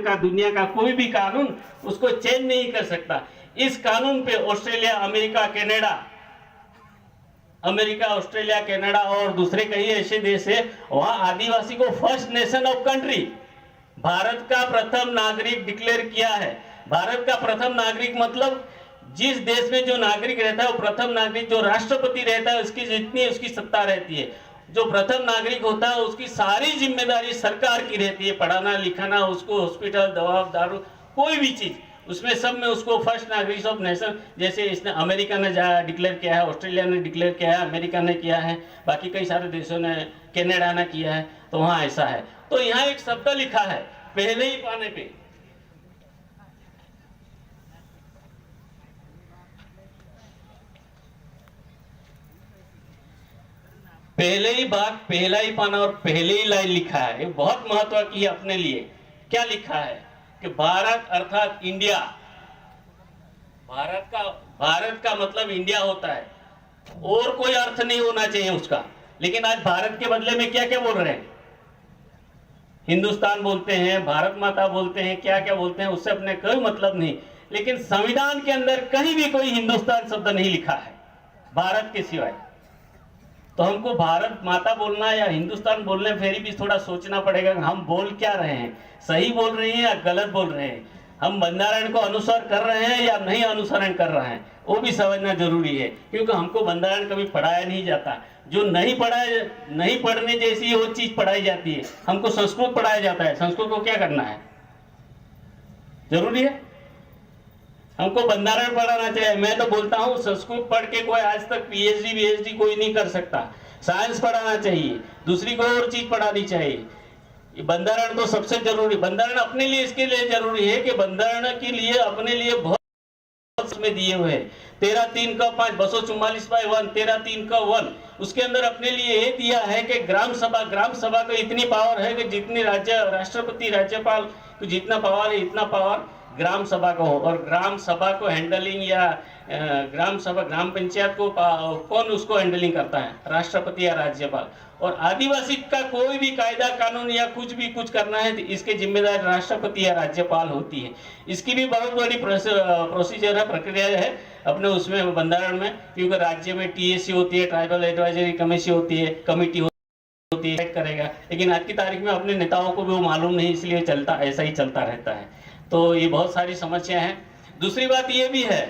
का दुनिया का कोई भी कानून उसको चेंज नहीं कर सकता। इस कानून पे ऑस्ट्रेलिया, अमेरिका, ऑस्ट्रेलिया, कनाडा और दूसरे कई ऐसे देश है, वहां आदिवासी को first nation of country, Bharat का प्रथम नागरिक डिक्लेयर किया है। भारत का प्रथम नागरिक मतलब जिस देश में जो नागरिक रहता है वो प्रथम नागरिक, जो राष्ट्रपति रहता है उसकी जितनी उसकी सत्ता रहती है, जो प्रथम नागरिक होता है उसकी सारी जिम्मेदारी सरकार की रहती है, पढ़ाना लिखाना, उसको हॉस्पिटल, दवा, दारू, कोई भी चीज, उसमें सब में उसको फर्स्ट नागरिक ऑफ नेशन, जैसे इसने अमेरिका ने डिक्लेयर किया है, ऑस्ट्रेलिया ने डिक्लेयर किया है, अमेरिका ने किया है, बाकी कई सारे देशों ने, कनाडा ने किया है, तो वहाँ ऐसा है। तो यहाँ एक शब्द लिखा है पहले ही पाने पे, पहले ही भाग, पहला ही पाना और पहले ही लाइन लिखा है। बहुत महत्व की है अपने लिए। क्या लिखा है कि भारत अर्थात इंडिया, भारत का मतलब इंडिया होता है, और कोई अर्थ नहीं होना चाहिए उसका। लेकिन आज भारत के बदले में क्या क्या बोल रहे हैं, हिंदुस्तान बोलते हैं, भारत माता बोलते हैं, क्या क्या बोलते हैं, उससे अपने कोई मतलब नहीं। लेकिन संविधान के अंदर कहीं भी कोई हिंदुस्तान शब्द नहीं लिखा है भारत के सिवाय। तो हमको भारत माता बोलना या हिंदुस्तान बोलने फिर भी थोड़ा सोचना पड़ेगा हम बोल क्या रहे हैं, सही बोल रहे हैं या गलत बोल रहे हैं, हम बंधारण को अनुसरण कर रहे हैं या नहीं अनुसरण कर रहे हैं, वो भी समझना जरूरी है। क्योंकि हमको बंधारण कभी पढ़ाया नहीं जाता, जो नहीं पढ़ने जैसी वो चीज पढ़ाई जाती है। हमको संस्कृत पढ़ाया जाता है, संस्कृत को क्या करना है, जरूरी है। हमको बंधारण पढ़ाना चाहिए। मैं तो बोलता हूँ संस्कृत पढ़ के कोई आज तक पीएचडी कोई नहीं कर सकता। साइंस पढ़ाना चाहिए, दूसरी कोई और चीज पढ़ानी चाहिए। बंधारण तो सबसे जरूरी, बंधारण अपने लिए इसके लिए जरूरी है कि बंधारण के लिए अपने लिए बहुत में दिए हुए हैं 13(3)(5) 244/1 13(3)(1) उसके अंदर अपने लिए ये दिया है कि ग्राम सभा को इतनी पावर है कि जितनी राष्ट्रपति राज्यपाल को जितना पावर है इतना पावर ग्राम सभा को हो। और ग्राम सभा को हैंडलिंग या ग्राम पंचायत को कौन उसको हैंडलिंग करता है, राष्ट्रपति या राज्यपाल। और आदिवासी का कोई भी कायदा कानून या कुछ करना है तो इसके जिम्मेदार राष्ट्रपति या राज्यपाल होती है। इसकी भी बहुत बड़ी प्रोसीजर है, प्रक्रिया है अपने उसमें बंधारण में। क्योंकि राज्य में टीएसी होती है, ट्राइबल एडवाइजरी कमेटी होती है, करेगा। लेकिन आज की तारीख में अपने नेताओं को भी वो मालूम नहीं, इसलिए ऐसा ही चलता रहता है। तो ये बहुत सारी समस्या हैं। दूसरी बात ये भी है